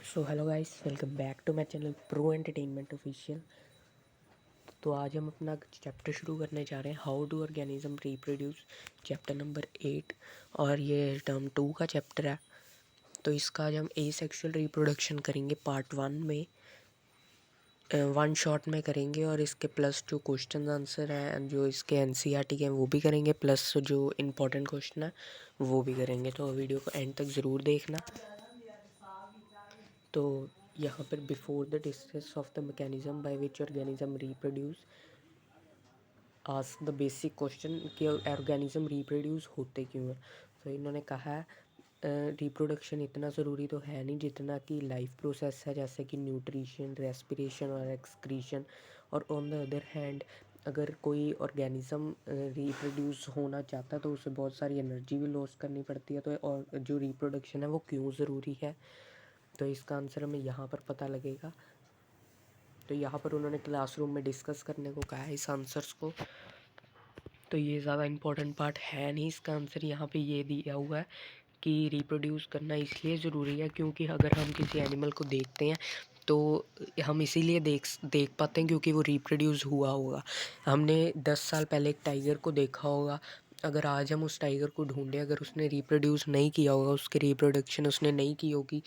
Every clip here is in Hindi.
So hello guys, welcome back to my channel pro entertainment official. तो आज हम अपना चैप्टर शुरू करने जा रहे हैं, how do organism reproduce, chapter number 8। और ये टर्म 2 का चैप्टर है। तो इसका आज हम एसेक्सुअल रिप्रोडक्शन करेंगे पार्ट 1 में, वन शॉट में करेंगे। और इसके प्लस जो क्वेश्चन आंसर हैं, जो इसके एनसीईआरटी के हैं वो भी करेंगे, प्लस जो इम्पोर्टेंट क्वेश्चन है वो भी करेंगे। तो वीडियो को एंड तक ज़रूर देखना। तो यहाँ पर before the discuss of the mechanism by which organism reproduce, ask the basic question कि ऑर्गेनिज्म रिप्रोड्यूस होते क्यों हैं। तो इन्होंने कहा है रिप्रोडक्शन इतना ज़रूरी तो है नहीं जितना कि लाइफ प्रोसेस है, जैसे कि न्यूट्रिशन, रेस्पिरेशन और एक्सक्रीशन। और ऑन द अदर हैंड अगर कोई ऑर्गेनिज्म रिप्रोड्यूस होना चाहता है तो उसे बहुत सारी एनर्जी भी लॉस करनी पड़ती है। तो और जो रिप्रोडक्शन है वो क्यों ज़रूरी है, तो इसका आंसर हमें यहाँ पर पता लगेगा। तो यहाँ पर उन्होंने क्लासरूम में डिस्कस करने को कहा है इस आंसर्स को। तो ये ज़्यादा इम्पोर्टेंट पार्ट है नहीं, इसका आंसर यहाँ पे ये दिया हुआ है कि रिप्रोड्यूस करना इसलिए ज़रूरी है क्योंकि अगर हम किसी एनिमल को देखते हैं तो हम इसीलिए देख पाते हैं क्योंकि वो रिप्रोड्यूस हुआ होगा। हमने 10 साल पहले एक टाइगर को देखा होगा, अगर आज हम उस टाइगर को ढूंढें, अगर उसने रिप्रोड्यूस नहीं किया होगा, उसकी रिप्रोडक्शन उसने नहीं की होगी,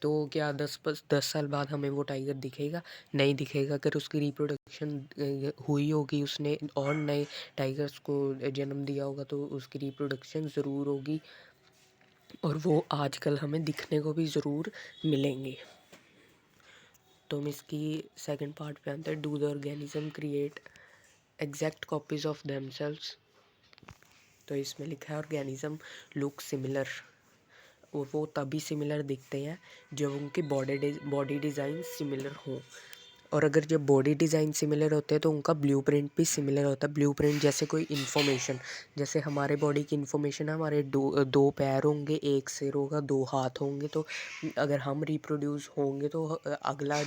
तो क्या 10 साल बाद हमें वो टाइगर दिखेगा? नहीं दिखेगा। अगर उसकी रिप्रोडक्शन हुई होगी, उसने और नए टाइगर्स को जन्म दिया होगा, तो उसकी रिप्रोडक्शन ज़रूर होगी और वो आजकल हमें दिखने को भी ज़रूर मिलेंगे। तो हम इसकी सेकंड पार्ट पे आते हैं, do the organism create exact copies of themselves. तो इसमें लिखा है ऑर्गेनिज्म लुक सिमिलर, वो तभी सिमिलर दिखते हैं जब उनके बॉडी डिज़ाइन सिमिलर हों। और अगर जब बॉडी डिज़ाइन सिमिलर होते हैं तो उनका ब्लूप्रिंट भी सिमिलर होता है। ब्लूप्रिंट जैसे कोई इन्फॉर्मेशन, जैसे हमारे बॉडी की इन्फॉर्मेशन है, हमारे दो पैर होंगे, एक सिर होगा, दो हाथ होंगे। तो अगर हम रिप्रोड्यूस होंगे तो अगला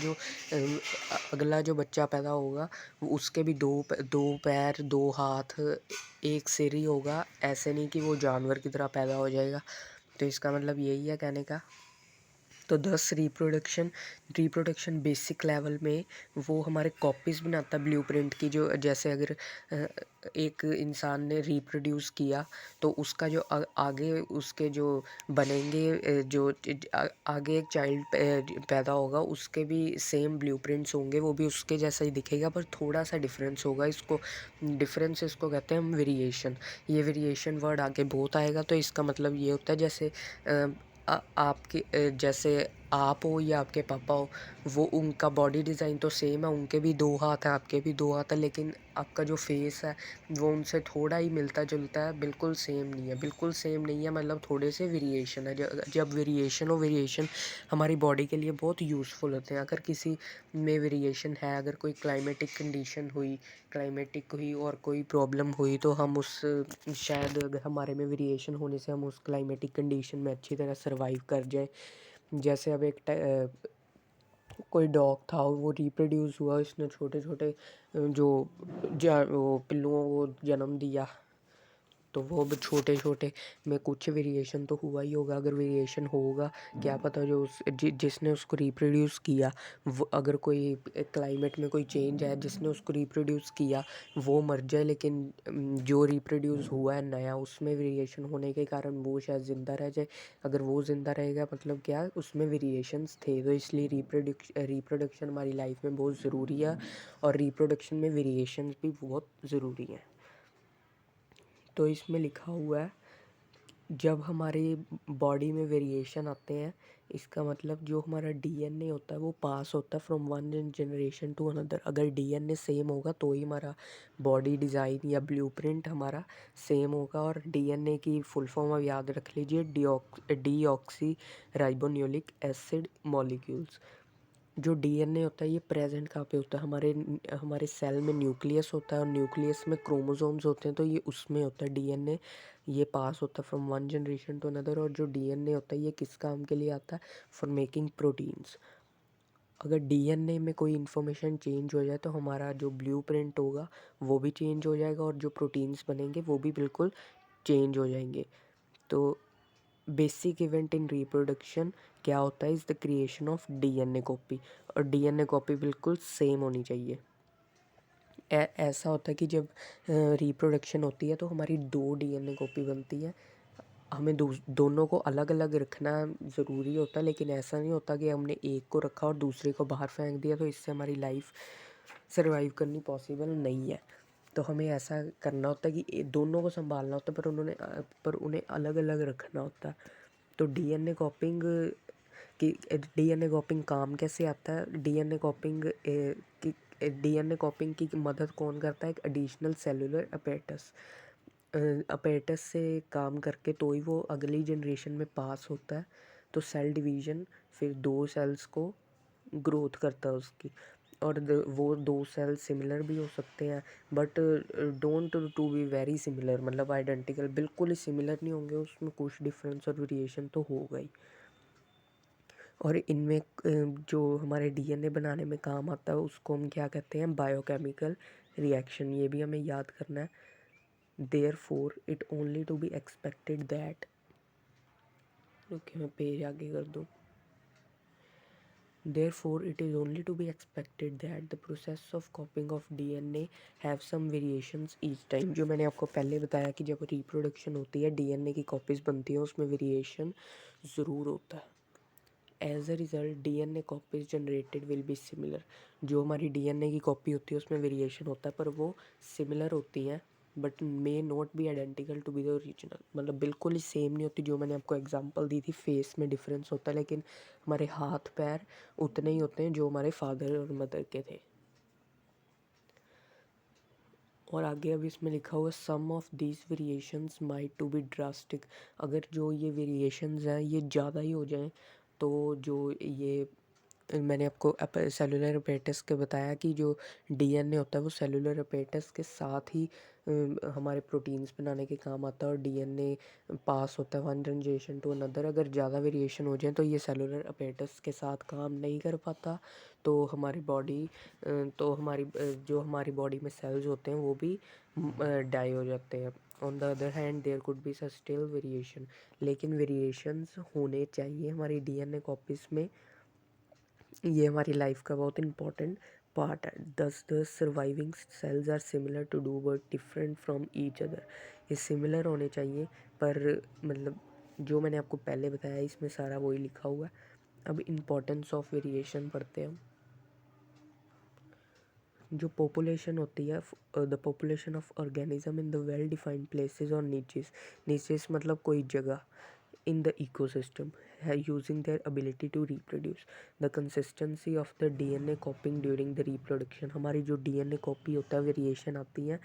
जो बच्चा पैदा होगा उसके भी दो पैर, दो हाथ, एक सिर ही होगा। ऐसे नहीं कि वो जानवर की तरह पैदा हो जाएगा। तो इसका मतलब यही है कहने का। तो 10 रिप्रोडक्शन बेसिक लेवल में वो हमारे कॉपीज़ बनाता है ब्लूप्रिंट की। जो जैसे अगर एक इंसान ने रिप्रोड्यूस किया तो उसका जो आगे उसके जो बनेंगे, आगे एक चाइल्ड पैदा होगा, उसके भी सेम ब्लूप्रिंट्स होंगे, वो भी उसके जैसा ही दिखेगा, पर थोड़ा सा डिफरेंस होगा। इसको कहते हैं हम वेरिएशन। ये वेरिएशन वर्ड आगे बहुत आएगा। तो इसका मतलब ये होता है जैसे आपके जैसे आप हो या आपके पापा हो, वो उनका बॉडी डिज़ाइन तो सेम है, उनके भी दो हाथ हैं, आपके भी दो हाथ हैं, लेकिन आपका जो फेस है वो उनसे थोड़ा ही मिलता जुलता है, बिल्कुल सेम नहीं है। बिल्कुल सेम नहीं है मतलब थोड़े से वेरिएशन है। जब वेरिएशन हमारी बॉडी के लिए बहुत यूज़फुल होते हैं। अगर किसी में वेरिएशन है, अगर कोई क्लाइमेटिक हुई और कोई प्रॉब्लम हुई, तो हम उस शायद अगर हमारे में वेरिएशन होने से हम उस क्लाइमेटिक कंडीशन में अच्छी तरह सर्वाइव कर जाए। जैसे अब कोई डॉग था, वो रिप्रोड्यूस हुआ, इसने छोटे छोटे वो पिल्लुओं को जन्म दिया, तो वो अब छोटे छोटे में कुछ वेरिएशन तो हुआ ही होगा। अगर वेरिएशन होगा, क्या पता जो जिसने उसको रिप्रोड्यूस किया, वो अगर कोई क्लाइमेट में कोई चेंज है, जिसने उसको रिप्रोड्यूस किया वो मर जाए, लेकिन जो रिप्रोड्यूस हुआ है नया, उसमें वेरिएशन होने के कारण वो शायद ज़िंदा रह जाए। अगर वो ज़िंदा रहेगा मतलब क्या, उसमें वेरिएशंस थे। तो इसलिए रिप्रोडक्शन हमारी लाइफ में बहुत ज़रूरी है और रिप्रोडक्शन में वेरिएशंस भी बहुत ज़रूरी हैं। तो इसमें लिखा हुआ है जब हमारे बॉडी में वेरिएशन आते हैं, इसका मतलब जो हमारा डीएनए होता है वो पास होता है from one generation to another. अगर डीएनए सेम होगा तो ही हमारा बॉडी डिज़ाइन या ब्लूप्रिंट हमारा सेम होगा। और डीएनए की फुल फॉर्म आप याद रख लीजिए, डीऑक्सी राइबोन्यूक्लिक एसिड मॉलिक्यूल्स। जो डीएनए होता है ये प्रेजेंट कहाँ पे होता है, हमारे सेल में न्यूक्लियस होता है और न्यूक्लियस में क्रोमोसोम्स होते हैं, तो ये उसमें होता है डीएनए। ये पास होता है from one generation to another. और जो डीएनए होता है ये किस काम के लिए आता है, फॉर मेकिंग प्रोटीन्स। अगर डीएनए में कोई इन्फॉर्मेशन चेंज हो जाए तो हमारा जो ब्लूप्रिंट होगा वो भी चेंज हो जाएगा और जो प्रोटीन्स बनेंगे वो भी बिल्कुल चेंज हो जाएंगे। तो बेसिक इवेंट इन रिप्रोडक्शन क्या होता है, is the creation of DNA copy, और डीएनए कॉपी बिल्कुल सेम होनी चाहिए। ऐसा होता है कि जब रिप्रोडक्शन होती है तो हमारी 2 डीएनए कॉपी बनती है। हमें दोनों को अलग अलग रखना ज़रूरी होता है, लेकिन ऐसा नहीं होता कि हमने एक को रखा और दूसरे को बाहर फेंक दिया, तो इससे हमारी लाइफ सर्वाइव करनी पॉसिबल नहीं है। तो हमें ऐसा करना होता है कि दोनों को संभालना होता है, पर उन्हें अलग अलग रखना होता है। तो डीएनए कॉपिंग काम कैसे आता है? डीएनए कॉपिंग की मदद कौन करता है? एक एडिशनल सेलुलर अपैरेटस। अपैरेटस से काम करके तो ही वो अगली जनरेशन में पास होता है। तो सेल डिवीज़न फिर 2 सेल्स को ग्रोथ करता है उसकी, और वो 2 सेल सिमिलर भी हो सकते हैं, but don't to be very similar, मतलब आइडेंटिकल बिल्कुल ही सिमिलर नहीं होंगे, उसमें कुछ डिफरेंस और वेरिएशन तो होगा ही। और इनमें जो हमारे डीएनए बनाने में काम आता है उसको हम क्या कहते हैं? Biochemical reaction. ये भी हमें याद करना है। Therefore it only to be expected that, okay मैं पेज आगे कर दूँ। Therefore, it is only to be expected that the process of copying of DNA have some variations each time। जो मैंने आपको पहले बताया कि जब रिप्रोडक्शन होती है डीएनए की कॉपीज़ बनती हैं, उसमें वेरिएशन ज़रूर होता है। As a result DNA copies generated will be similar. जो हमारी डीएनए की कॉपी होती है उसमें वेरिएशन होता है, पर वो सिमिलर होती हैं, but may not be identical to be the original, मतलब बिल्कुल ही सेम नहीं होती। जो मैंने आपको एग्जांपल दी थी, फेस में डिफरेंस होता है, लेकिन हमारे हाथ पैर उतने ही होते हैं जो हमारे फादर और मदर के थे। और आगे अब इसमें लिखा हुआ some of these variations might to be drastic. अगर जो ये वेरिएशंस हैं ये ज़्यादा ही हो जाएं, तो जो ये मैंने आपको सेलुलर अपैरेटस के बताया कि जो डीएनए होता है वो सेलुलर अपैरेटस के साथ ही हमारे प्रोटीन्स बनाने के काम आता है, और डीएनए पास होता है वन जनरेशन टू अनदर। अगर ज़्यादा वेरिएशन हो जाए तो ये सेलुलर अपैरेटस के साथ काम नहीं कर पाता, तो हमारी बॉडी जो हमारी बॉडी में सेल्स होते हैं वो भी डाई हो जाते हैं। On the other hand there could be still variation, लेकिन वेरिएशंस होने चाहिए हमारी डीएनए कॉपीज़ में। ये हमारी लाइफ का बहुत इंपॉर्टेंट पार्ट है। Thus the surviving cells are similar to do but different from each other. ये सिमिलर होने चाहिए, पर मतलब जो मैंने आपको पहले बताया इसमें सारा वही लिखा हुआ है। अब इम्पोर्टेंस ऑफ वेरिएशन पढ़ते हैं हम। जो पॉपुलेशन होती है, the population of organism in the well defined places और नीचेस। नीचेस मतलब कोई जगह in the ecosystem using their ability to reproduce। the consistency of the DNA copying during the reproduction। हमारी जो DNA कॉपी होता है वेरिएशन आती हैं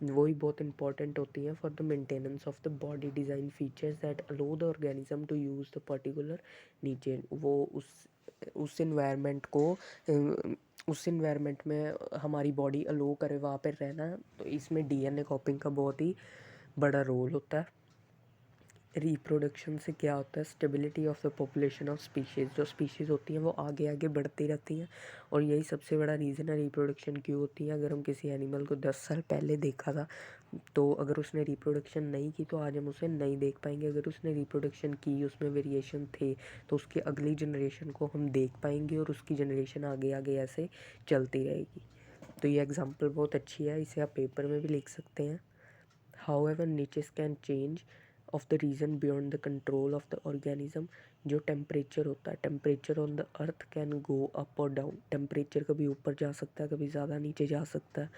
वही बहुत इंपॉर्टेंट होती हैं for the maintenance of the body design features that allow the organism to use the particular niche. वो उस इन्वायरमेंट को उस इन्वायरमेंट में हमारी बॉडी अलो करे वहाँ पर रहना, तो इसमें डीएनए कॉपिंग का बहुत ही बड़ा रोल होता है। रिप्रोडक्शन से क्या होता है? Stability of the population of species. जो स्पीशीज़ होती हैं वो आगे आगे बढ़ती रहती हैं, और यही सबसे बड़ा रीज़न है रिप्रोडक्शन क्यों होती है। अगर हम किसी एनिमल को 10 साल पहले देखा था, तो अगर उसने रिप्रोडक्शन नहीं की तो आज हम उसे नहीं देख पाएंगे। अगर उसने रिप्रोडक्शन की, उसमें वेरिएशन थे, तो उसकी अगली जनरेशन को हम देख पाएंगे, और उसकी जनरेशन आगे आगे ऐसे चलती रहेगी। तो ये एग्जांपल बहुत अच्छी है, इसे आप पेपर में भी लिख सकते हैं। However, niches can change of the region beyond the control of the organism। जो टेम्परेचर होता है, temperature on the earth can go up और डाउन। टेम्परेचर कभी ऊपर जा सकता है, कभी ज़्यादा नीचे जा सकता है।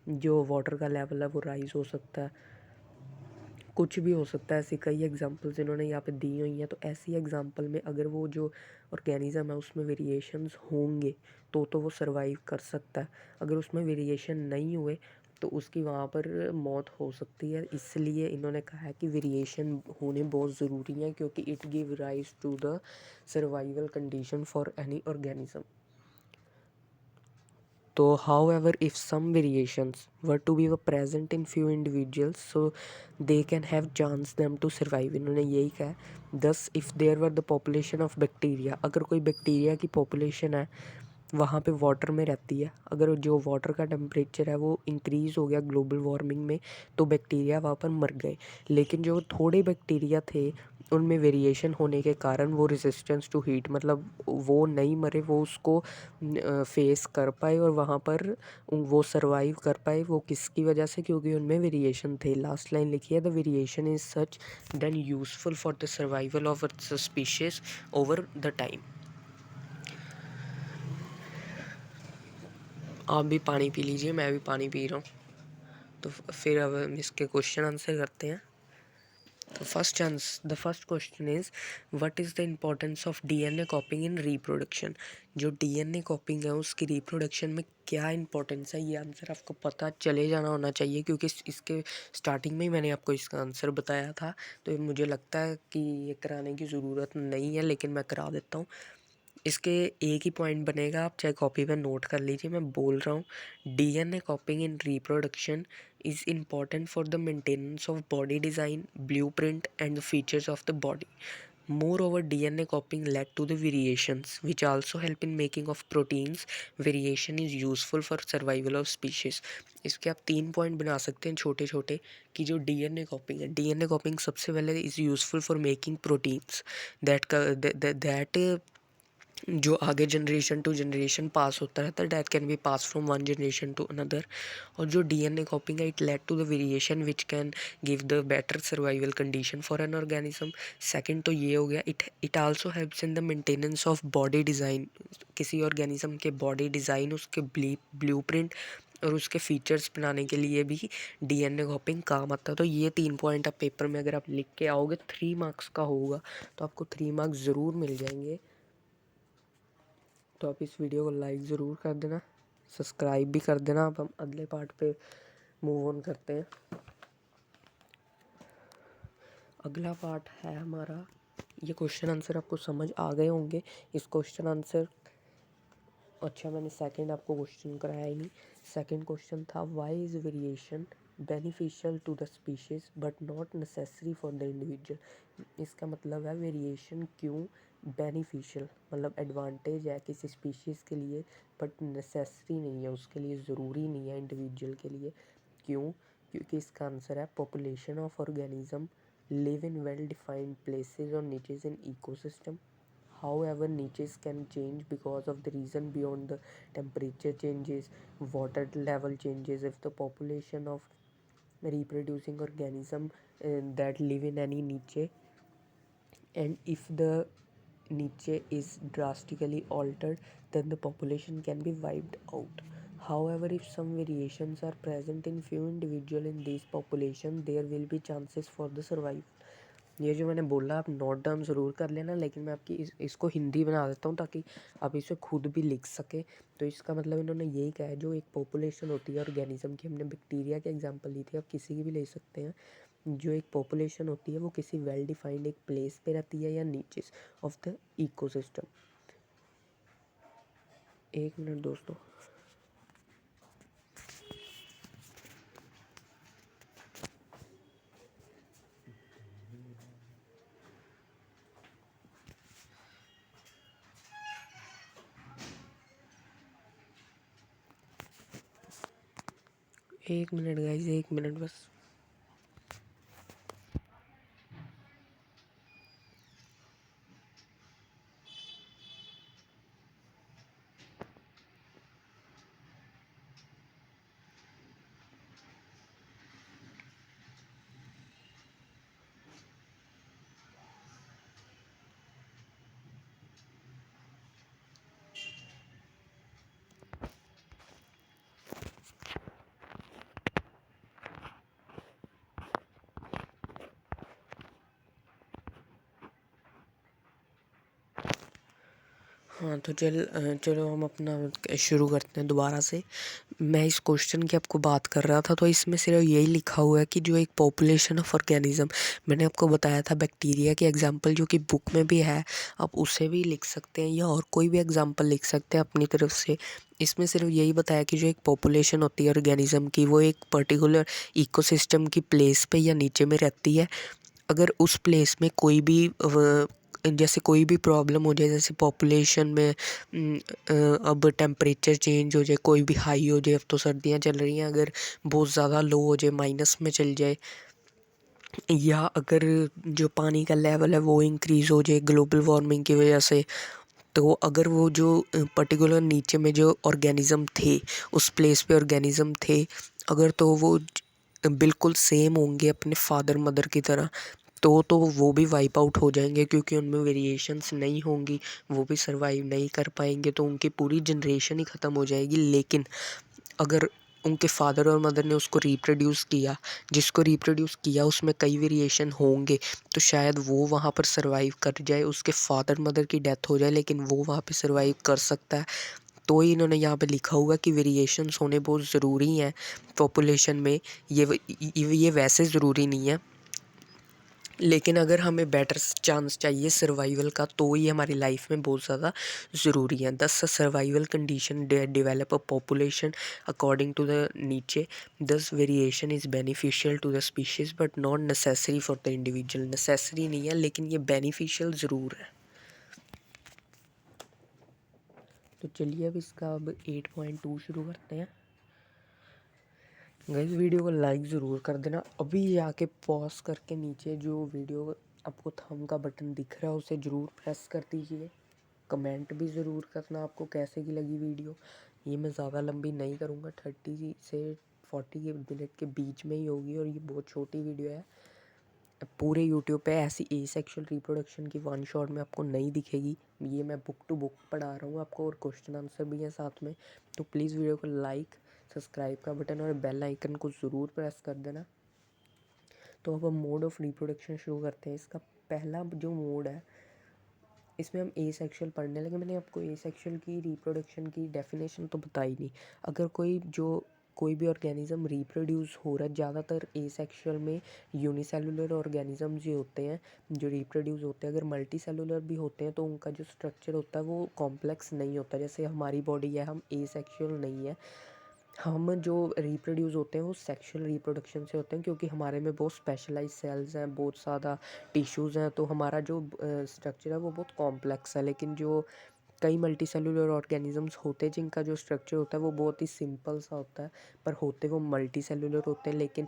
जो वाटर का लेवल है वो राइज हो सकता है, कुछ भी हो सकता है। ऐसी कई एग्जांपल्स इन्होंने यहाँ पे दी हुई हैं। तो ऐसी एग्जांपल में अगर वो जो ऑर्गेनिज्म है उसमें वेरिएशंस होंगे तो वो सर्वाइव कर सकता है। अगर उसमें वेरिएशन नहीं हुए तो उसकी वहाँ पर मौत हो सकती है। इसलिए इन्होंने कहा है कि वेरिएशन होने बहुत ज़रूरी है, क्योंकि it give rise to the survival condition for any organism. तो however if some variations were to be present in few individuals, so they can have chance them to survive। इन्होंने यही कहा है। thus if there were the population of bacteria, अगर कोई बैक्टीरिया की पॉपुलेशन है वहाँ पे वाटर में रहती है। अगर जो वाटर का टेम्परेचर है वो इंक्रीज़ हो गया ग्लोबल वार्मिंग में तो बैक्टीरिया वहाँ पर मर गए। लेकिन जो थोड़े बैक्टीरिया थे उनमें वेरिएशन होने के कारण वो रेजिस्टेंस टू हीट, मतलब वो नहीं मरे, वो उसको फेस कर पाए और वहाँ पर वो सरवाइव कर पाए। वो किसकी वजह से? क्योंकि उनमें वेरिएशन थे। लास्ट लाइन लिखी है, the variation is such then useful for the survival of the species over the time. आप भी पानी पी लीजिए, मैं भी पानी पी रहा हूँ। तो फिर अब हम इसके क्वेश्चन आंसर करते हैं। तो the first question is what is the importance of DNA कॉपिंग in reproduction. जो डीएनए कॉपिंग है उसकी रिप्रोडक्शन में क्या इंपॉर्टेंस है, ये आंसर आपको पता चले जाना होना चाहिए, क्योंकि इसके स्टार्टिंग में ही मैंने आपको इसका आंसर बताया था। तो मुझे लगता है कि ये कराने की ज़रूरत नहीं है, लेकिन मैं करा देता हूँ। इसके एक ही पॉइंट बनेगा, आप चाहे कॉपी पे नोट कर लीजिए। मैं बोल रहा हूँ, DNA कॉपिंग in reproduction is important for the maintenance of body design, blueprint, and the features of the body. Moreover, DNA copying led to the variations, which also help in making of proteins. Variation is useful for survival of species. इसके आप 3 पॉइंट बना सकते हैं छोटे छोटे कि जो डीएनए कॉपिंग है, डीएनए कॉपिंग सबसे पहले is useful for making proteins that जो आगे जनरेशन टू जनरेशन पास होता रहता है, that can be pass from one generation to another. और जो डीएनए कॉपिंग है, it lead to the variation which can give the better survival condition for an organism. Second तो ये हो गया, it also helps in the maintenance of body design. किसी ऑर्गेनिज्म के बॉडी डिज़ाइन, उसके ब्लूप्रिंट और उसके फीचर्स बनाने के लिए भी डीएनए कॉपिंग काम आता है। तो ये 3 पॉइंट आप पेपर में अगर आप लिख के आओगे, 3 मार्क्स का होगा, तो आपको 3 मार्क्स ज़रूर मिल जाएंगे। तो आप इस वीडियो को लाइक ज़रूर कर देना, सब्सक्राइब भी कर देना। अब हम अगले पार्ट पे मूव ऑन करते हैं। अगला पार्ट है हमारा, ये क्वेश्चन आंसर आपको समझ आ गए होंगे। इस क्वेश्चन आंसर, अच्छा मैंने सेकंड आपको क्वेश्चन कराया ही नहीं। सेकंड क्वेश्चन था, why is variation beneficial to the species but not necessary for the individual. इसका मतलब है वेरिएशन क्यों बेनिफिशियल, मतलब एडवांटेज है किसी स्पीशीज़ के लिए बट नेसेसरी नहीं है, उसके लिए ज़रूरी नहीं है इंडिविजुअल के लिए। क्यों? क्योंकि इसका आंसर है, population of organism live in well defined places और niches in ecosystem. However, niches can change because of the reason beyond the temperature changes, water level changes. If the population of reproducing organism that live in any niche, and if the niche is drastically altered, then the population can be wiped out. However, if some variations are present in few individual in these population, there will be chances for the survival. ये जो मैंने बोला आप नोट डाउन ज़रूर कर लेना, लेकिन मैं आपकी इसको हिंदी बना देता हूँ ताकि आप इसे खुद भी लिख सके। तो इसका मतलब इन्होंने यही कहा है, जो एक पॉपुलेशन होती है ऑर्गेनिज्म की, हमने बैक्टीरिया की एग्जांपल ली थी, आप किसी की भी ले सकते हैं। जो एक पॉपुलेशन होती है वो किसी वेल डिफाइंड एक प्लेस पे रहती है या नीचेस ऑफ द इकोसिस्टम। एक मिनट दोस्तों, एक मिनट गाइस, एक मिनट बस। हाँ तो चलो हम अपना शुरू करते हैं दोबारा से। मैं इस क्वेश्चन की आपको बात कर रहा था, तो इसमें सिर्फ यही लिखा हुआ है कि जो एक पॉपुलेशन ऑफ ऑर्गेनिज्म, मैंने आपको बताया था बैक्टीरिया की एग्जांपल जो कि बुक में भी है, आप उसे भी लिख सकते हैं या और कोई भी एग्जांपल लिख सकते हैं अपनी तरफ से। इसमें सिर्फ यही बताया कि जो एक पॉपुलेशन होती है ऑर्गेनिज्म की, वो एक पर्टिकुलर इकोसिस्टम की प्लेस पे या नीचे में रहती है। अगर उस प्लेस में कोई भी जैसे कोई भी प्रॉब्लम हो जाए, जैसे पॉपुलेशन में अब टेम्परेचर चेंज हो जाए, कोई भी हाई हो जाए, अब तो सर्दियाँ चल रही हैं, अगर बहुत ज़्यादा लो हो जाए, माइनस में चल जाए, या अगर जो पानी का लेवल है वो इंक्रीज़ हो जाए ग्लोबल वार्मिंग की वजह से, तो अगर वो जो पर्टिकुलर नीचे में जो ऑर्गेनिज़म थे, उस प्लेस पे ऑर्गेनिज़म थे, अगर तो वो बिल्कुल सेम होंगे अपने फादर मदर की तरह, तो वो भी वाइप आउट हो जाएंगे, क्योंकि उनमें वेरिएशंस नहीं होंगी, वो भी सर्वाइव नहीं कर पाएंगे, तो उनकी पूरी जनरेशन ही ख़त्म हो जाएगी। लेकिन अगर उनके फादर और मदर ने उसको रिप्रोड्यूस किया, जिसको रिप्रोड्यूस किया उसमें कई वेरिएशन होंगे, तो शायद वो वहाँ पर सर्वाइव कर जाए, उसके फादर मदर की डेथ हो जाए लेकिन वो वहाँ पे सर्वाइव कर सकता है। तो ही इन्होंने यहाँ पे लिखा हुआ कि वेरिएशंस होने बहुत ज़रूरी हैं पॉपुलेशन में। ये वैसे ज़रूरी नहीं है, लेकिन अगर हमें बेटर चांस चाहिए सर्वाइवल का, तो ये हमारी लाइफ में बहुत ज़्यादा ज़रूरी है। Thus survival condition develop a population according to the niche, thus variation is beneficial to the species but not necessary for the individual. Necessary नहीं है लेकिन ये बेनिफिशियल ज़रूर है। तो चलिए अब इसका 8.2 शुरू करते हैं। गाइस वीडियो को लाइक ज़रूर कर देना, अभी जाके पॉज करके नीचे जो वीडियो आपको थंब का बटन दिख रहा है उसे ज़रूर प्रेस कर दीजिए। कमेंट भी ज़रूर करना आपको कैसे की लगी वीडियो। ये मैं ज़्यादा लंबी नहीं करूँगा, 30 से 40 मिनट के बीच में ही होगी, और ये बहुत छोटी वीडियो है। पूरे यूट्यूब पे ऐसी एसेक्सुअल रिप्रोडक्शन की वन शॉट में आपको नहीं दिखेगी। ये मैं बुक टू बुक पढ़ा रहा हूँ आपको, और क्वेश्चन आंसर भी है साथ में। तो प्लीज़ वीडियो को लाइक, सब्सक्राइब का बटन और बेल आइकन को ज़रूर प्रेस कर देना। तो अब हम मोड ऑफ रिप्रोडक्शन शुरू करते हैं। इसका पहला जो मोड है, इसमें हम एसेक्सुअल पढ़ने लगे। मैंने आपको एसेक्सुअल की रिप्रोडक्शन की डेफिनेशन तो बताई नहीं। अगर कोई भी ऑर्गेनिज्म रिप्रोड्यूस हो रहा है, ज़्यादातर एसेक्सुअल में यूनिसेलुलर ऑर्गेनिजम्स ही होते हैं जो रिप्रोड्यूस होते हैं। अगर मल्टी सेलुलर भी होते हैं तो उनका जो स्ट्रक्चर होता है वो कॉम्प्लेक्स नहीं होता, जैसे हमारी बॉडी है, हम एसेक्सुअल नहीं है। हम जो रिप्रोड्यूस होते हैं वो सेक्सुअल रिप्रोडक्शन से होते हैं, क्योंकि हमारे में बहुत स्पेशलाइज सेल्स हैं, बहुत ज़्यादा टिश्यूज़ हैं, तो हमारा जो स्ट्रक्चर है वो बहुत कॉम्प्लेक्स है। लेकिन जो कई मल्टी सेलुलर ऑर्गेनिजम्स होते हैं जिनका जो स्ट्रक्चर होता है वो बहुत ही सिंपल सा होता है, पर होते वो मल्टी सेलुलर होते हैं। लेकिन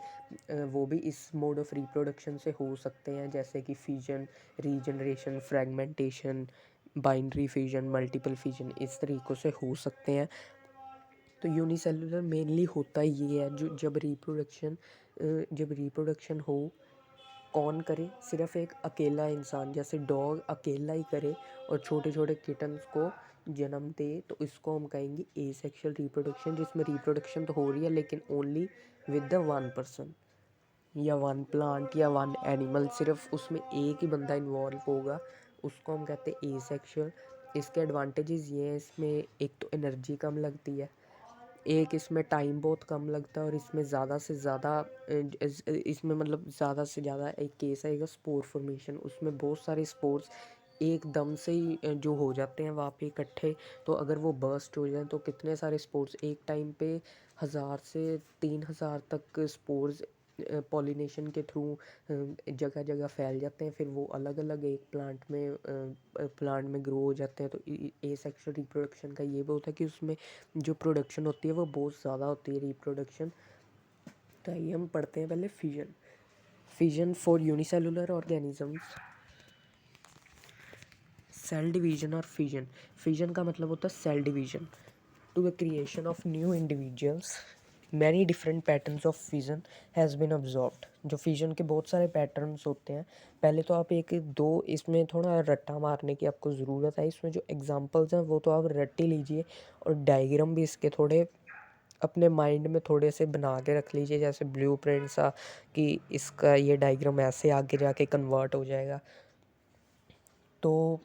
वो भी इस मोड ऑफ रिप्रोडक्शन से हो सकते हैं, जैसे कि fission, regeneration, fragmentation, binary fission, multiple fission, इस तरीक़ों से हो सकते हैं। तो यूनिसेलुलर मेनली होता ये है, जो जब रिप्रोडक्शन हो, कौन करे? सिर्फ एक अकेला इंसान, जैसे डॉग अकेला ही करे और छोटे छोटे किटन्स को जन्म दे, तो इसको हम कहेंगे एसेक्सुअल रिप्रोडक्शन, जिसमें रिप्रोडक्शन तो हो रही है लेकिन only with the one person या वन प्लांट या वन एनिमल, सिर्फ उसमें एक ही बंदा इन्वॉल्व होगा, उसको हम कहते हैं एसेक्सुअल। इसके एडवांटेजेस ये हैं, इसमें एक तो एनर्जी कम लगती है, एक इसमें टाइम बहुत कम लगता है, और इसमें ज़्यादा से ज़्यादा इसमें मतलब ज़्यादा से ज़्यादा एक केस आएगा स्पोर फॉर्मेशन। उसमें बहुत सारे स्पोर्स एकदम से ही जो हो जाते हैं वहाँ पे इकट्ठे, तो अगर वो बर्स्ट हो जाए तो कितने सारे स्पोर्स एक टाइम पे 1000 से 3000 तक स्पोर्स पॉलिनेशन के थ्रू जगह जगह फैल जाते हैं, फिर वो अलग अलग एक प्लांट में ग्रो हो जाते हैं। तो एसेक्सुअल रिप्रोडक्शन का ये भी होता है कि उसमें जो प्रोडक्शन होती है वो बहुत ज़्यादा होती है रिप्रोडक्शन। तो आइए हम पढ़ते हैं पहले fission for unicellular organisms. Cell division और फिजन का मतलब होता है cell division. To the creation of new individuals many different patterns of fission has been observed. जो फिजन के बहुत सारे पैटर्न्स होते हैं। पहले तो आप एक दो इसमें थोड़ा रट्टा मारने की आपको ज़रूरत है। इसमें जो एग्जांपल्स हैं वो तो आप रट ही लीजिए, और डायग्राम भी इसके थोड़े अपने माइंड में थोड़े से बना के रख लीजिए, जैसे ब्लूप्रिंट सा, कि इसका ये डायग्राम ऐसे आगे जाके कन्वर्ट हो जाएगा। तो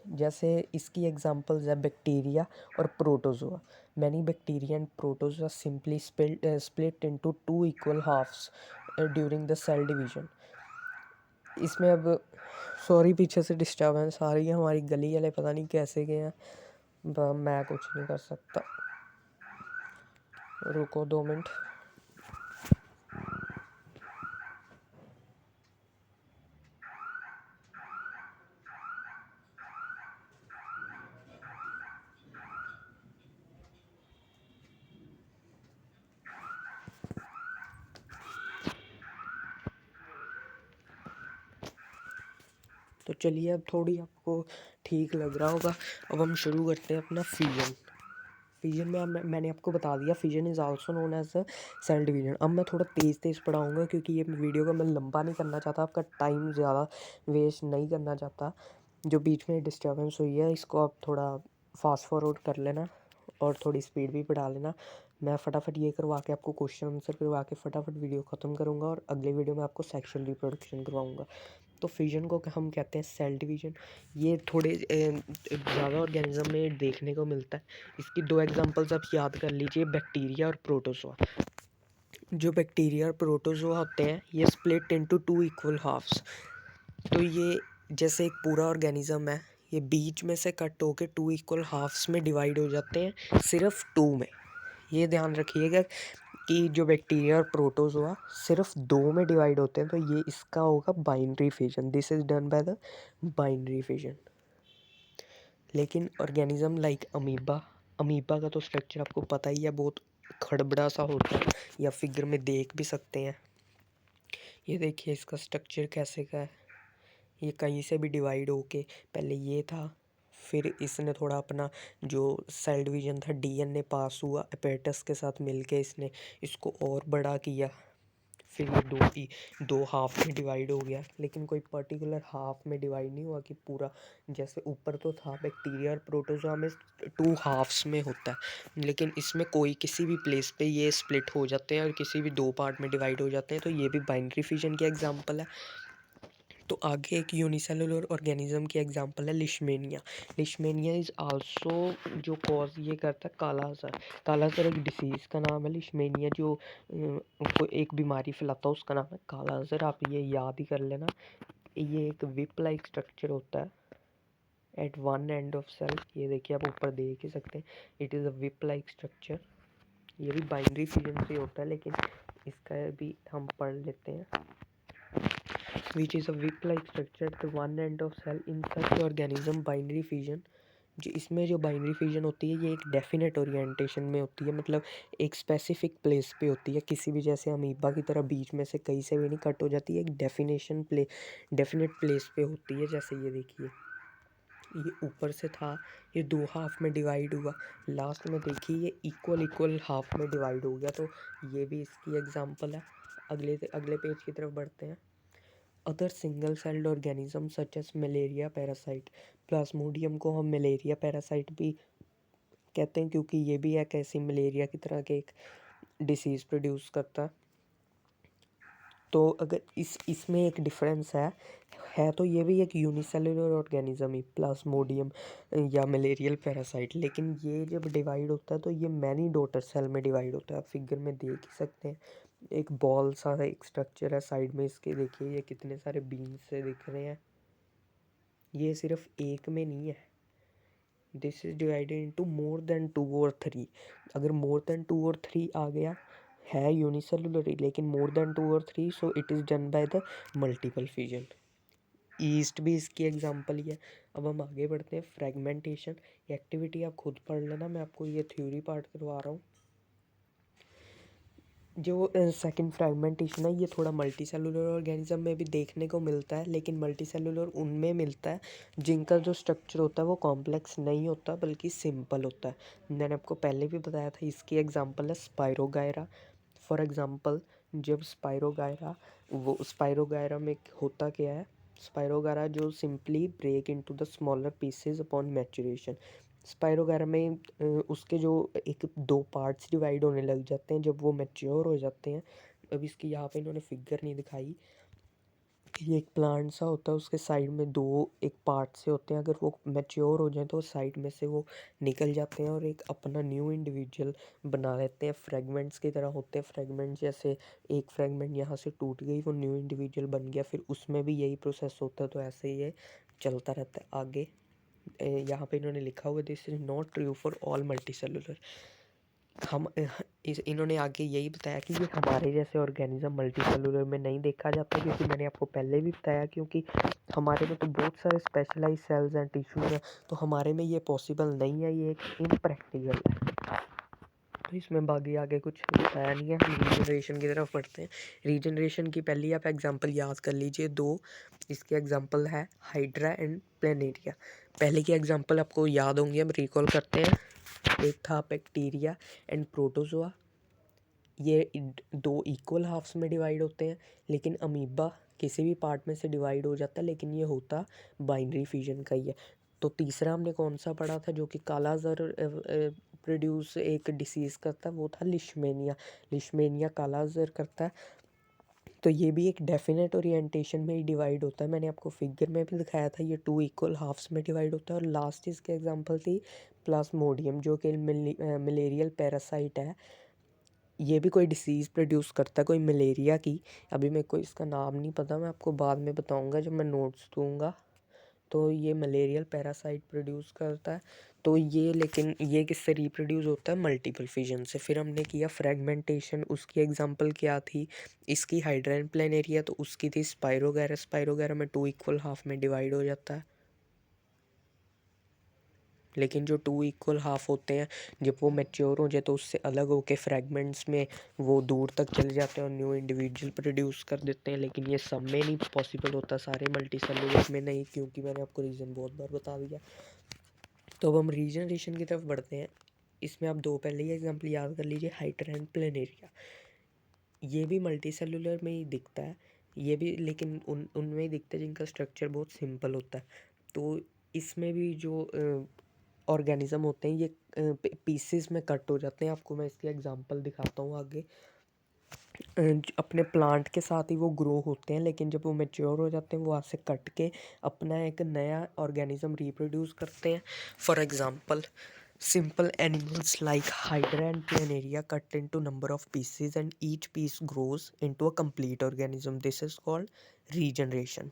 जैसे इसकी एग्जांपल्स है बैक्टीरिया और protozoa. Many bacteria and protozoa simply split into two equal halves during the cell division. इसमें अब सॉरी पीछे से डिस्टर्बेंस आ रही है, हमारी गली वाले पता नहीं कैसे गए हैं, मैं कुछ नहीं कर सकता, रुको 2 मिनट। चलिए अब थोड़ी आपको ठीक लग रहा होगा, अब हम शुरू करते हैं अपना फिजन। फिजन में मैंने आपको बता दिया, fission is also known as a cell division. अब मैं थोड़ा तेज़ तेज़ पढ़ाऊँगा क्योंकि ये वीडियो को मैं लंबा नहीं करना चाहता, आपका टाइम ज़्यादा वेस्ट नहीं करना चाहता। जो बीच में डिस्टर्बेंस हुई है इसको आप थोड़ा फास्ट फॉरवर्ड कर लेना और थोड़ी स्पीड भी बढ़ा लेना। मैं फटाफट ये करवा के आपको क्वेश्चन आंसर करवा के फटाफट वीडियो ख़त्म करूँगा और अगले वीडियो में आपको सेक्शुअल रिप्रोडक्शन करवाऊँगा। तो फिजन को हम कहते हैं सेल डिवीजन। ये थोड़े ज़्यादा ऑर्गेनिज्म में देखने को मिलता है। इसकी दो एग्जांपल्स आप याद कर लीजिए, बैक्टीरिया और प्रोटोजोआ। जो बैक्टीरिया और प्रोटोजोआ होते हैं ये स्प्लिट इनटू 2 इक्वल हाफ्स। तो ये जैसे एक पूरा ऑर्गेनिज्म है, ये बीच में से कट होके 2 इक्वल हाफ्स में डिवाइड हो जाते हैं, सिर्फ 2 में। ये ध्यान रखिएगा कि जो बैक्टीरिया और प्रोटोजोआ सिर्फ 2 में डिवाइड होते हैं, तो ये इसका होगा binary fission. This is done by the binary fission. लेकिन ऑर्गेनिज्म लाइक अमीबा का तो स्ट्रक्चर आपको पता ही है, बहुत खड़बड़ा सा होता है, या फिगर में देख भी सकते हैं। ये देखिए इसका स्ट्रक्चर कैसे का है। ये कहीं से भी डिवाइड होके पहले ये था, फिर इसने थोड़ा अपना जो सेल डिवीजन था डीएनए पास हुआ एपेटस के साथ मिलके, इसने इसको और बड़ा किया, फिर ये दो हाफ में डिवाइड हो गया। लेकिन कोई पर्टिकुलर हाफ में डिवाइड नहीं हुआ कि पूरा, जैसे ऊपर तो था बैक्टीरिया और प्रोटोजोआ में 2 हाफ्स में होता है, लेकिन इसमें कोई किसी भी प्लेस पे ये स्प्लिट हो जाते हैं और किसी भी 2 पार्ट में डिवाइड हो जाते हैं। तो ये भी बाइनरी फिजन की एग्जांपल है। तो आगे एक यूनिसेलुलर ऑर्गेनिज्म की एग्जांपल है लिशमेनिया। लिशमेनिया इज़ आल्सो जो कॉज ये करता है काला अज़र। काला अज़र एक डिसीज़ का नाम है। लिशमेनिया जो को एक बीमारी फैलाता है उसका नाम है काला अज़र। आप ये याद ही कर लेना। ये एक विप लाइक स्ट्रक्चर होता है at one end of cell. ये देखिए आप ऊपर देख ही सकते हैं, it is a whip like structure. ये भी बाइनरी फिजन से होता है, लेकिन इसका भी हम पढ़ लेते हैं। which is a whip-like structure at the one end of cell in such organism binary fission। जो इसमें जो बाइनरी फिजन होती है ये एक डेफिनेट ओरिएंटेशन में होती है, मतलब एक स्पेसिफिक प्लेस पे होती है। किसी भी जैसे अमीबा की तरह बीच में से कहीं से भी नहीं कट हो जाती है, एक डेफिनेट प्लेस पे होती है। जैसे ये देखिए, ये ऊपर से था, ये 2 हाफ में डिवाइड हुआ, लास्ट में देखिए ये इक्वल हाफ में डिवाइड हो गया। तो ये भी इसकी एग्जांपल है। अगले पेज की तरफ बढ़ते हैं। Other single celled organism such as malaria parasite. Plasmodium को हम मलेरिया पैरासाइट भी कहते हैं क्योंकि ये भी एक ऐसी मलेरिया की तरह के एक डिसीज़ प्रोड्यूस करता है। तो अगर इसमें एक डिफरेंस है तो ये भी एक यूनिसेलुलर ऑर्गेनिज्म ही, प्लाज्मोडियम या मलेरियल पैरासाइट। लेकिन ये जब डिवाइड होता है तो ये मैनी डॉटर सेल में डिवाइड होता है। आप फिगर में देख ही सकते हैं, एक बॉल सा एक स्ट्रक्चर है साइड में इसके। देखिए ये कितने सारे बीन्स से दिख रहे हैं, ये सिर्फ एक में नहीं है। This is divided into more than 2 और 3। अगर मोर देन 2 और 3 आ गया है यूनिसेलुलर, लेकिन मोर देन 2 और 3 so it is done by the multiple fission. East भी इसकी एग्जांपल ही है। अब हम आगे बढ़ते हैं। फ्रेगमेंटेशन एक्टिविटी आप खुद पढ़ लेना, मैं आपको ये थ्योरी पार्ट करवा रहा हूँ। जो सेकंड फ्रेगमेंटेशन है ये थोड़ा मल्टी सेलुलर ऑर्गेनिज्म में भी देखने को मिलता है, लेकिन मल्टी सेलुलर उनमें मिलता है जिनका जो स्ट्रक्चर होता है वो कॉम्प्लेक्स नहीं होता बल्कि सिंपल होता है। मैंने आपको पहले भी बताया था, इसकी एग्जांपल है स्पायरोगायरा। फॉर एग्जांपल जब स्पायरोगायरा में होता क्या है, स्पायरोगायरा जो simply break into the smaller pieces upon maturation. Spirogyra में उसके जो एक 2 पार्ट्स डिवाइड होने लग जाते हैं जब वो मैच्योर हो जाते हैं। अब इसकी यहाँ पे इन्होंने फिगर नहीं दिखाई, ये एक प्लांट सा होता है, उसके साइड में 2 एक पार्ट से होते हैं। अगर वो मैच्योर हो जाए तो साइड में से वो निकल जाते हैं और एक अपना न्यू इंडिविजुअल बना लेते हैं। फ्रेगमेंट्स की तरह होते हैं फ्रेगमेंट, जैसे एक फ्रेगमेंट यहाँ से टूट गई, वो न्यू इंडिविजुअल बन गया, फिर उसमें भी यही प्रोसेस होता है। तो ऐसे ये चलता रहता है आगे। यहाँ पे इन्होंने लिखा हुआ this is not true for all multi cellular. इन्होंने आगे यही बताया कि ये हमारे जैसे ऑर्गेनिज्म मल्टी सेलुलर में नहीं देखा जाता, क्योंकि मैंने आपको पहले भी बताया क्योंकि हमारे में तो बहुत सारे स्पेशलाइज सेल्स हैं, टिश्यूज हैं, तो हमारे में ये पॉसिबल नहीं है, ये एक इम्प्रैक्टिकल है। तो इसमें बाकी आगे कुछ बताया नहीं है, हम रीजनरेशन की तरफ बढ़ते हैं। रीजनरेशन की पहली आप एग्जांपल याद कर लीजिए, दो इसके एग्जांपल है हाइड्रा एंड प्लेनेरिया। पहले की एग्जांपल आपको याद होंगी, हम रिकॉल करते हैं। एक था बैक्टीरिया एंड प्रोटोजोआ, ये दो इक्वल हाफ्स में डिवाइड होते हैं, लेकिन अमीबा किसी भी पार्ट में से डिवाइड हो जाता है, लेकिन ये होता बाइनरी फिजन का ही है। तो तीसरा हमने कौन सा पढ़ा था जो कि काला ज़र प्रोड्यूस एक डिसीज़ करता है, वो था लिशमेनिया। लिशमेनिया काला ज़र करता है। तो ये भी एक डेफिनेट ओरिएंटेशन में ही डिवाइड होता है, मैंने आपको फिगर में भी दिखाया था, ये टू इक्वल हाफ्स में डिवाइड होता है। और लास्ट इसके एग्जांपल थी प्लाज्मोडियम, जो कि मलेरियल पैरासाइट है। ये भी कोई डिसीज़ प्रोड्यूस करता है, कोई मलेरिया की। अभी मेरे को इसका नाम नहीं पता, मैं आपको बाद में बताऊंगा जब मैं नोट्स दूंगा। तो ये मलेरियल पैरासाइट प्रोड्यूस करता है। तो ये, लेकिन ये किससे रिप्रोड्यूस होता है? मल्टीपल फिजन से। फिर हमने किया फ्रेगमेंटेशन, उसकी एग्जांपल क्या थी? इसकी हाइड्रा एंड प्लेनेरिया, तो उसकी थी स्पाइरोगैरा। स्पाइरोगैरा में टू इक्वल हाफ में डिवाइड हो जाता है, लेकिन जो टू इक्वल हाफ होते हैं जब वो मैच्योर हो जाए तो उससे अलग होके फ्रैगमेंट्स में वो दूर तक चले जाते हैं और न्यू इंडिविजुअल प्रोड्यूस कर देते हैं। लेकिन ये सब में नहीं पॉसिबल होता, सारे मल्टी सेलुलर में नहीं, क्योंकि मैंने आपको रीज़न बहुत बार बता दिया। तो अब हम रीजनरेशन की तरफ बढ़ते हैं। इसमें आप दो पहले ही एग्जाम्पल याद कर लीजिए, हाइड्रा एंड प्लेनेरिया। ये भी मल्टी सेलुलर में ही दिखता है, ये भी, लेकिन उनमें ही दिखता है जिनका स्ट्रक्चर बहुत सिंपल होता है। तो इसमें भी जो ऑर्गेनिज्म होते हैं ये पीसेस में कट हो जाते हैं। आपको मैं इसकी एग्जांपल दिखाता हूँ आगे। अपने प्लांट के साथ ही वो ग्रो होते हैं, लेकिन जब वो मैच्योर हो जाते हैं वो वहाँ से कट के अपना एक नया ऑर्गेनिज्म रिप्रोड्यूस करते हैं। For example simple animals like hydra and planaria cut into number of pieces and each piece grows into a complete organism. This is called regeneration.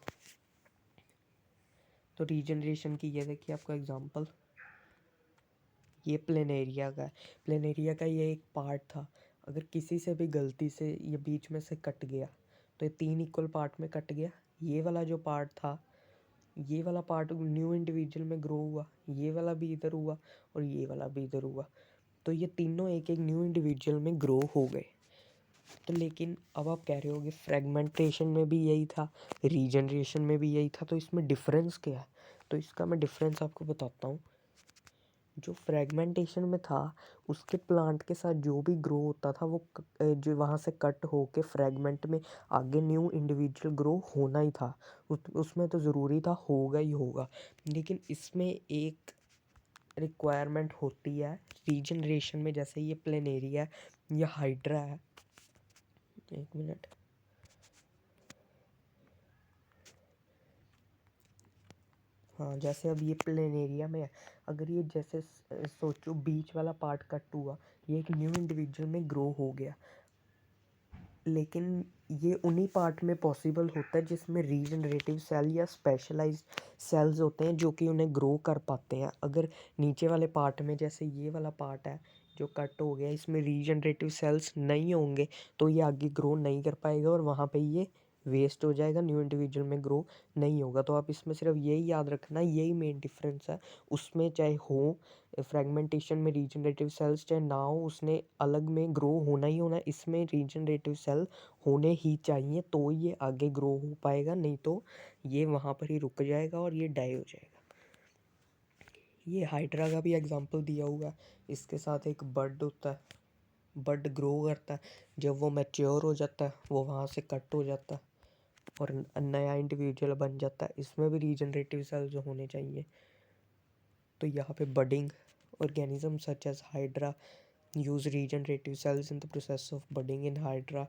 तो रीजनरेशन की ये देखिए आपको एग्जांपल, ये प्लेनेरिया का है। प्लेनेरिया का ये एक पार्ट था, अगर किसी से भी गलती से ये बीच में से कट गया तो ये तीन इक्वल पार्ट में कट गया। ये वाला जो पार्ट था, ये वाला पार्ट न्यू इंडिविजुअल में ग्रो हुआ, ये वाला भी इधर हुआ और ये वाला भी इधर हुआ। तो ये तीनों एक एक न्यू इंडिविजुअल में ग्रो हो गए। तो लेकिन अब आप कह रहे होगे फ्रेगमेंटेशन में भी यही था, रीजनरेशन में भी यही था, तो इसमें डिफरेंस क्या है? तो इसका मैं डिफरेंस आपको बताता हूँ। जो फ्रेगमेंटेशन में था उसके प्लांट के साथ जो भी ग्रो होता था वो जो वहाँ से कट होके फ्रेगमेंट में आगे न्यू इंडिविजुअल ग्रो होना ही था, उसमें तो ज़रूरी था, होगा ही होगा। लेकिन इसमें एक रिक्वायरमेंट होती है रीजनरेशन में, जैसे ये प्लेनेरिया या हाइड्रा है, एक मिनट, हाँ, जैसे अब ये प्लेनेरिया में है, अगर ये जैसे सोचो बीच वाला पार्ट कट हुआ, ये एक न्यू इंडिविजुअल में ग्रो हो गया, लेकिन ये उन्हीं पार्ट में पॉसिबल होता है जिसमें रीजनरेटिव सेल या स्पेशलाइज्ड सेल्स होते हैं जो कि उन्हें ग्रो कर पाते हैं। अगर नीचे वाले पार्ट में, जैसे ये वाला पार्ट है जो कट हो गया, इसमें रीजनरेटिव सेल्स नहीं होंगे तो ये आगे ग्रो नहीं कर पाएगा और वहाँ पे ये वेस्ट हो जाएगा, न्यू इंडिविजुअल में ग्रो नहीं होगा। तो आप इसमें सिर्फ यही याद रखना, यही मेन डिफरेंस है। उसमें चाहे हो फ्रेगमेंटेशन में रीजनरेटिव सेल्स, चाहे ना हो, उसने अलग में ग्रो होना ही होना है। इसमें रीजनरेटिव सेल होने ही चाहिए तो ये आगे ग्रो हो पाएगा, नहीं तो ये वहाँ पर ही रुक जाएगा और ये डाई हो जाएगा। ये हाइड्रा का भी एग्जांपल दिया हुआ है, इसके साथ एक बर्ड होता है, बर्ड ग्रो करता है, जब वो मैच्योर हो जाता है वो वहाँ से कट हो जाता है और नया इंडिविजुअल बन जाता है। इसमें भी रीजनरेटिव सेल्स होने चाहिए। तो यहाँ पे budding organisms such as hydra use regenerative cells in the process of budding in hydra।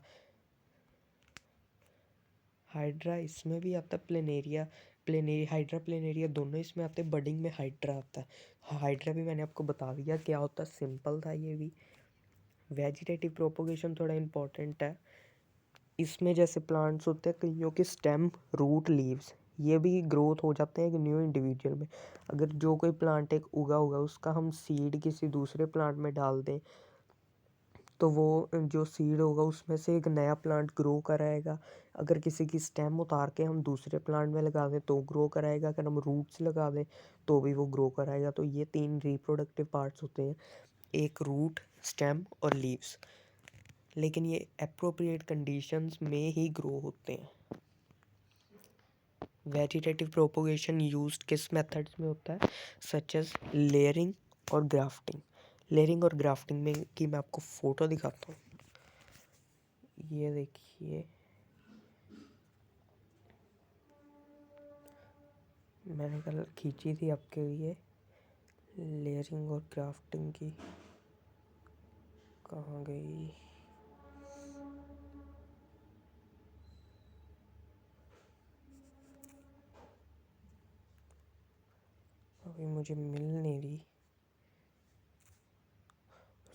Hydra इसमें भी आता है, प्लेनेरिया हाइड्रा प्लेनेरिया दोनों इसमें आते हैं, बडिंग में हाइड्रा आता है। हाइड्रा भी मैंने आपको बता दिया क्या होता है, सिंपल था ये भी। वेजिटेटिव प्रोपोगेशन थोड़ा इम्पोर्टेंट है। इसमें जैसे प्लांट्स होते हैं कईयों के स्टेम, रूट, लीव्स, ये भी ग्रोथ हो जाते हैं एक न्यू इंडिविजुअल में। अगर जो कोई प्लांट एक उगा होगा उसका हम सीड किसी दूसरे प्लांट में डाल दें तो वो जो सीड होगा उसमें से एक नया प्लांट ग्रो कराएगा। अगर किसी की स्टेम उतार के हम दूसरे प्लांट में लगा दें तो ग्रो कराएगा, अगर हम रूट्स लगा दें तो भी वो ग्रो कराएगा। तो ये तीन रिप्रोडक्टिव पार्ट्स होते हैं। एक रूट, स्टेम और लीव्स, लेकिन ये अप्रोप्रिएट कंडीशंस में ही ग्रो होते हैं। वेजिटेटिव प्रोपोगेशन यूज्ड किस मेथड्स में होता है? सच एज लेयरिंग और ग्राफ्टिंग। लेयरिंग और ग्राफ्टिंग में की मैं आपको फ़ोटो दिखाता हूँ। ये देखिए, मैंने कल खींची थी आपके लिए लेयरिंग और ग्राफ्टिंग की। कहाँ गई? अभी मुझे मिल नहीं रही,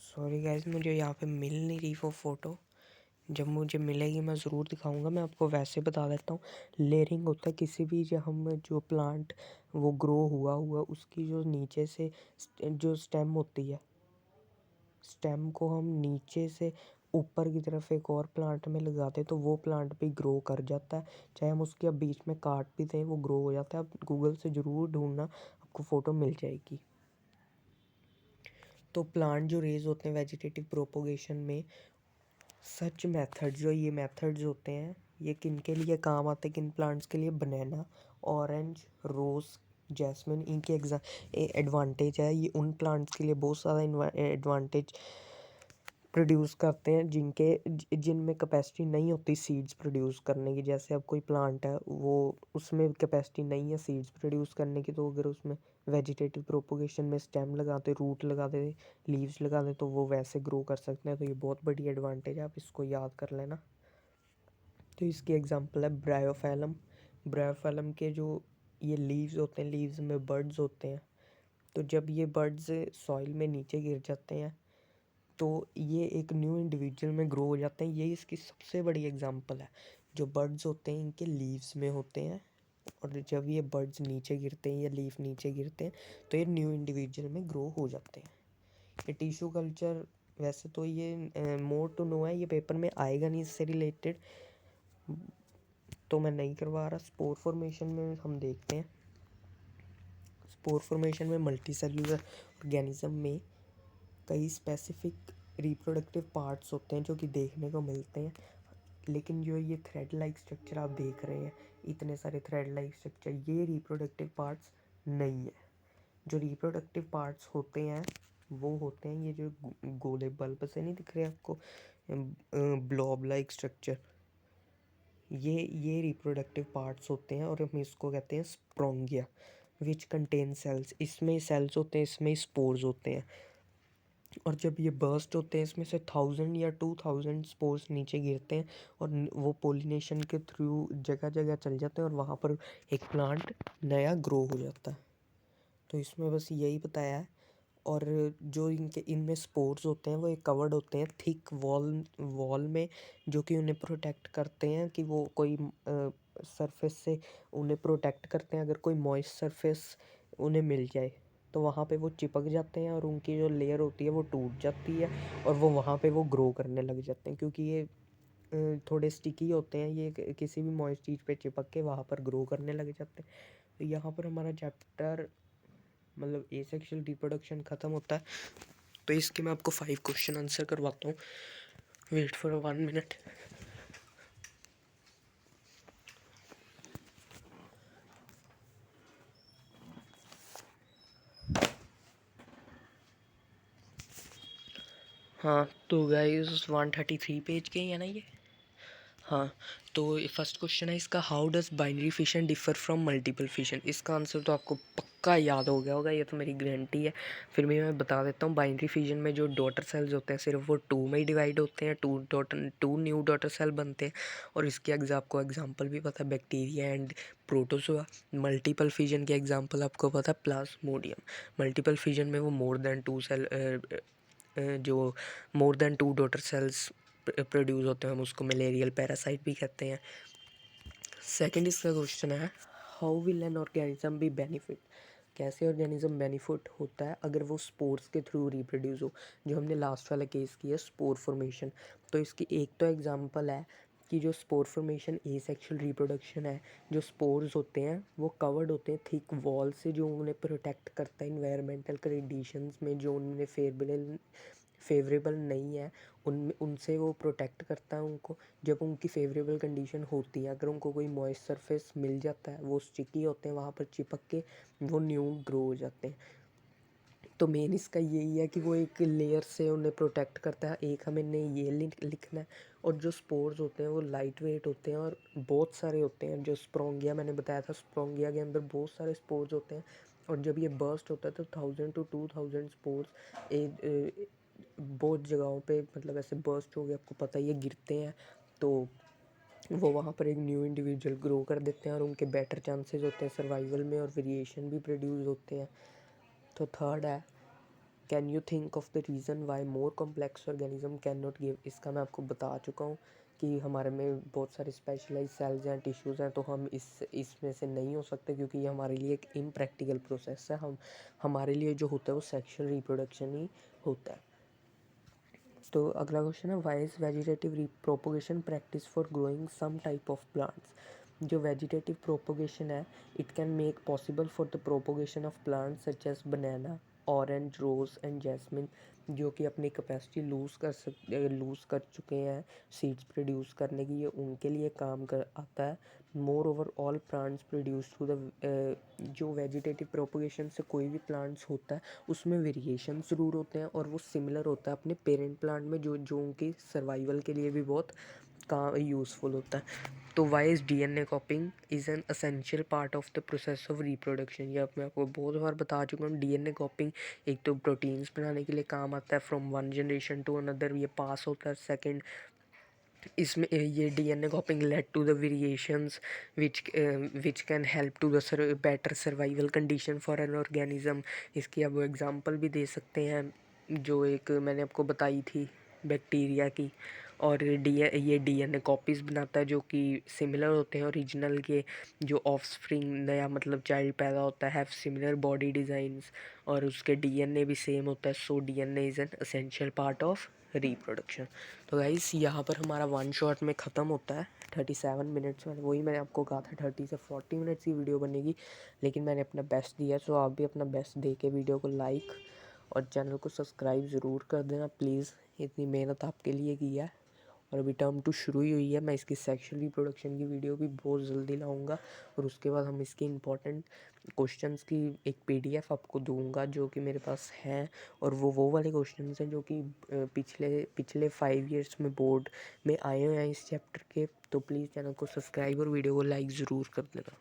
सॉरी गाइस, मुझे यहाँ पे मिल नहीं रही वो फ़ोटो। जब मुझे मिलेगी मैं ज़रूर दिखाऊंगा। मैं आपको वैसे बता देता हूँ, लेयरिंग होता है किसी भी जो प्लांट वो ग्रो हुआ उसकी जो नीचे से जो स्टेम होती है, स्टेम को हम नीचे से ऊपर की तरफ एक और प्लांट में लगाते हैं तो वो प्लांट भी ग्रो कर जाता है। चाहे हम उसके अब बीच में काट भी दें वो ग्रो हो जाता है। आप गूगल से ज़रूर ढूंढना, आपको फ़ोटो मिल जाएगी। तो प्लांट जो रेज होते हैं वेजिटेटिव प्रोपोगेशन में, सच मेथड जो ये मेथड्स होते हैं ये किन के लिए काम आते हैं, किन प्लांट्स के लिए? बनाना, ऑरेंज, रोज़, जैस्मिन, इनके एडवांटेज है। ये उन प्लांट्स के लिए बहुत ज़्यादा एडवांटेज प्रोड्यूस करते हैं जिनमें कैपेसिटी नहीं होती सीड्स प्रोड्यूस करने की। जैसे अब कोई प्लांट है वो उसमें कैपेसिटी नहीं है सीड्स प्रोड्यूस करने की, तो अगर उसमें वेजिटेटिव प्रोपोगेशन में स्टेम लगाते, रूट लगाते, लीव्स लगाते तो वो वैसे ग्रो कर सकते हैं। तो ये बहुत बड़ी एडवांटेज है, आप इसको याद कर लेना। तो इसकी एग्जांपल है ब्रायोफाइलम। ब्रायोफाइलम के जो ये लीव्स होते हैं, लीव्स में बर्ड्स होते हैं। तो जब ये बर्ड्स सॉइल में नीचे गिर जाते हैं तो ये एक न्यू इंडिविजुअल में ग्रो हो जाते हैं। ये इसकी सबसे बड़ी एग्जांपल है। जो बर्ड्स होते हैं इनके लीव्स में होते हैं, और जब ये बर्ड्स नीचे गिरते हैं या लीफ नीचे गिरते हैं तो ये न्यू इंडिविजुअल में ग्रो हो जाते हैं। ये टिश्यू कल्चर, वैसे तो ये मोर टू नो है, ये पेपर में आएगा नहीं इससे रिलेटेड, तो मैं नहीं करवा रहा। स्पोर फॉर्मेशन में हम देखते हैं। स्पोर फॉर्मेशन में मल्टी सेल्यूलर ऑर्गेनिज्म में कई स्पेसिफिक रिप्रोडक्टिव पार्ट्स होते हैं जो कि देखने को मिलते हैं। लेकिन जो ये थ्रेड लाइक स्ट्रक्चर आप देख रहे हैं, इतने सारे थ्रेड लाइक स्ट्रक्चर, ये रिप्रोडक्टिव पार्ट्स नहीं है। जो रिप्रोडक्टिव पार्ट्स होते हैं वो होते हैं ये जो गोले बल्ब से नहीं दिख रहे आपको, ब्लॉब लाइक स्ट्रक्चर, ये रिप्रोडक्टिव पार्ट्स होते हैं और हम इसको कहते हैं स्प्रोंगिया, विच कंटेन सेल्स। इसमें सेल्स होते हैं, इसमें स्पोर्स होते हैं, और जब ये बर्स्ट होते हैं इसमें से 1000 या 2000 स्पोर्स नीचे गिरते हैं और वो पोलिनेशन के थ्रू जगह जगह चल जाते हैं और वहाँ पर एक प्लांट नया ग्रो हो जाता है। तो इसमें बस यही बताया है। और जो इनमें स्पोर्स होते हैं वो एक कवर्ड होते हैं थिक वॉल में, जो कि उन्हें प्रोटेक्ट करते हैं कि वो कोई सरफेस से उन्हें प्रोटेक्ट करते हैं। अगर कोई मॉइस्ट सरफेस उन्हें मिल जाए तो वहाँ पे वो चिपक जाते हैं और उनकी जो लेयर होती है वो टूट जाती है और वो वहाँ पे वो ग्रो करने लग जाते हैं, क्योंकि ये थोड़े स्टिकी होते हैं। ये किसी भी मॉइस्ट चीज़ पे चिपक के वहाँ पर ग्रो करने लग जाते हैं। तो यहाँ पर हमारा चैप्टर मतलब एसेक्सुअल रिप्रोडक्शन ख़त्म होता है। तो इसके मैं आपको 5 क्वेश्चन आंसर करवाता हूँ। Wait for 1 minute. हाँ तो गाइस 133 पेज के है ना ये। हाँ, तो फर्स्ट क्वेश्चन है इसका, how does binary fission differ from multiple fission. इसका आंसर तो आपको पक्का याद हो गया होगा, ये तो मेरी गारंटी है। फिर भी मैं बता देता हूँ, बाइनरी फिशन में जो डॉटर सेल्स होते हैं सिर्फ वो 2 में ही डिवाइड होते हैं, टू न्यू डॉटर सेल बनते हैं। और इसके आपको एग्जांपल भी पता है, bacteria and protozoa. Multiple fission के एग्जांपल आपको पता है, प्लाज्मोडियम। मल्टीपल फिजन में वो जो more than 2 daughter cells produce होते हैं, हम उसको मलेरियल पैरासाइट भी कहते हैं। सेकंड इसका क्वेश्चन है, how will an organism B benefit. कैसे ऑर्गेनिज्म बेनिफिट होता है अगर वो स्पोर्स के थ्रू रिप्रोड्यूस हो, जो हमने लास्ट वाला केस किया स्पोर फॉर्मेशन। तो इसकी एक तो एग्जांपल है कि जो स्पोर फॉर्मेशन एसेक्सुअल रिप्रोडक्शन है, जो स्पोर्स होते हैं वो कवर्ड होते हैं थिक वॉल से, जो उन्हें प्रोटेक्ट करता है इन्वायरमेंटल कंडीशंस में जो उन्हें फेवरेबल नहीं है उनसे वो प्रोटेक्ट करता है उनको। जब उनकी फेवरेबल कंडीशन होती है, अगर उनको कोई मॉइस्ट सरफेस मिल जाता है, वो स्टिकी होते हैं, वहाँ पर चिपक के वो न्यू ग्रो हो जाते हैं। तो मेन इसका यही है कि वो एक लेयर से उन्हें प्रोटेक्ट करता है। एक हमें ने ये लिखना है। और जो स्पोर्स होते हैं वो लाइट वेट होते हैं और बहुत सारे होते हैं। जो स्प्रोंगिया मैंने बताया था, स्प्रोंगिया के अंदर बहुत सारे स्पोर्स होते हैं, और जब ये बर्स्ट होता है तो 1000 to 2000 स्पोर्स बहुत जगहों पे मतलब ऐसे बर्स्ट हो गया, आपको पता ही है, गिरते हैं तो वो वहाँ पर एक न्यू इंडिविजुअल ग्रो कर देते हैं और उनके बेटर चांसेस होते हैं सर्वाइवल में, और वेरिएशन भी प्रोड्यूस होते हैं। तो थर्ड है, can you think of the reason why more complex organism can not give. इसका मैं आपको बता चुका हूँ कि हमारे में बहुत सारे स्पेशलाइज सेल्स हैं, टिश्यूज़ हैं, तो हम इसमें से नहीं हो सकते क्योंकि ये हमारे लिए एक इम्प्रैक्टिकल प्रोसेस है। हमारे लिए जो होता है वो सेक्शुअल रिप्रोडक्शन ही होता है। तो अगला क्वेश्चन है, why is vegetative propagation practice for growing some type of plants. जो वेजिटेटिव प्रोपोगेशन है, it can make possible for the propagation of plants such as banana, orange, rose and jasmine, जो कि अपनी कैपेसिटी लूज़ कर चुके हैं सीड्स प्रोड्यूस करने की, ये उनके लिए काम कर आता है। More over all plants produce through the जो वेजिटेटिव प्रोपोगेशन से कोई भी प्लांट्स होता है उसमें वेरिएशन ज़रूर होते हैं और वो सिमिलर होता है अपने पेरेंट प्लांट में, जो उनकी सर्वाइवल के लिए भी बहुत काम यूज़फुल होता है। तो why is DNA copying is an essential part of the process of reproduction. ये अब मैं आपको बहुत बार बता चुका हूँ। डीएनए कॉपिंग एक तो प्रोटीन्स बनाने के लिए काम आता है, from one generation to another ये पास होता है। सेकेंड, इसमें ये DNA copying led to the variations which can help to the better survival condition for an organism. इसकी अब एग्जांपल भी दे सकते हैं, जो एक मैंने आपको बताई थी बैक्टीरिया की। और ये डीएनए कॉपीज़ बनाता है जो कि सिमिलर होते हैं ओरिजिनल के। जो ऑफस्प्रिंग, नया मतलब चाइल्ड पैदा होता है, हैव सिमिलर बॉडी डिज़ाइंस और उसके डीएनए भी सेम होता है। So DNA is an essential part of reproduction. तो गाइस यहाँ पर हमारा वन शॉट में ख़त्म होता है 37 मिनट्स में। वही मैंने आपको कहा था 30 से 40 मिनट्स की वीडियो बनेगी, लेकिन मैंने अपना बेस्ट दिया। सो आप भी अपना बेस्ट दे के वीडियो को लाइक और चैनल को सब्सक्राइब ज़रूर कर देना प्लीज़। इतनी मेहनत आपके लिए की है और अभी टर्म 2 शुरू ही हुई है। मैं इसकी सेक्शुअल रिप्रोडक्शन की वीडियो भी बहुत जल्दी लाऊंगा और उसके बाद हम इसकी इंपॉर्टेंट क्वेश्चंस की एक पीडीएफ आपको दूंगा जो कि मेरे पास है। और वो वाले क्वेश्चंस हैं जो कि पिछले 5 ईयर्स में बोर्ड में आए हुए हैं इस चैप्टर के। तो प्लीज़ चैनल को सब्सक्राइब और वीडियो को लाइक ज़रूर कर देना।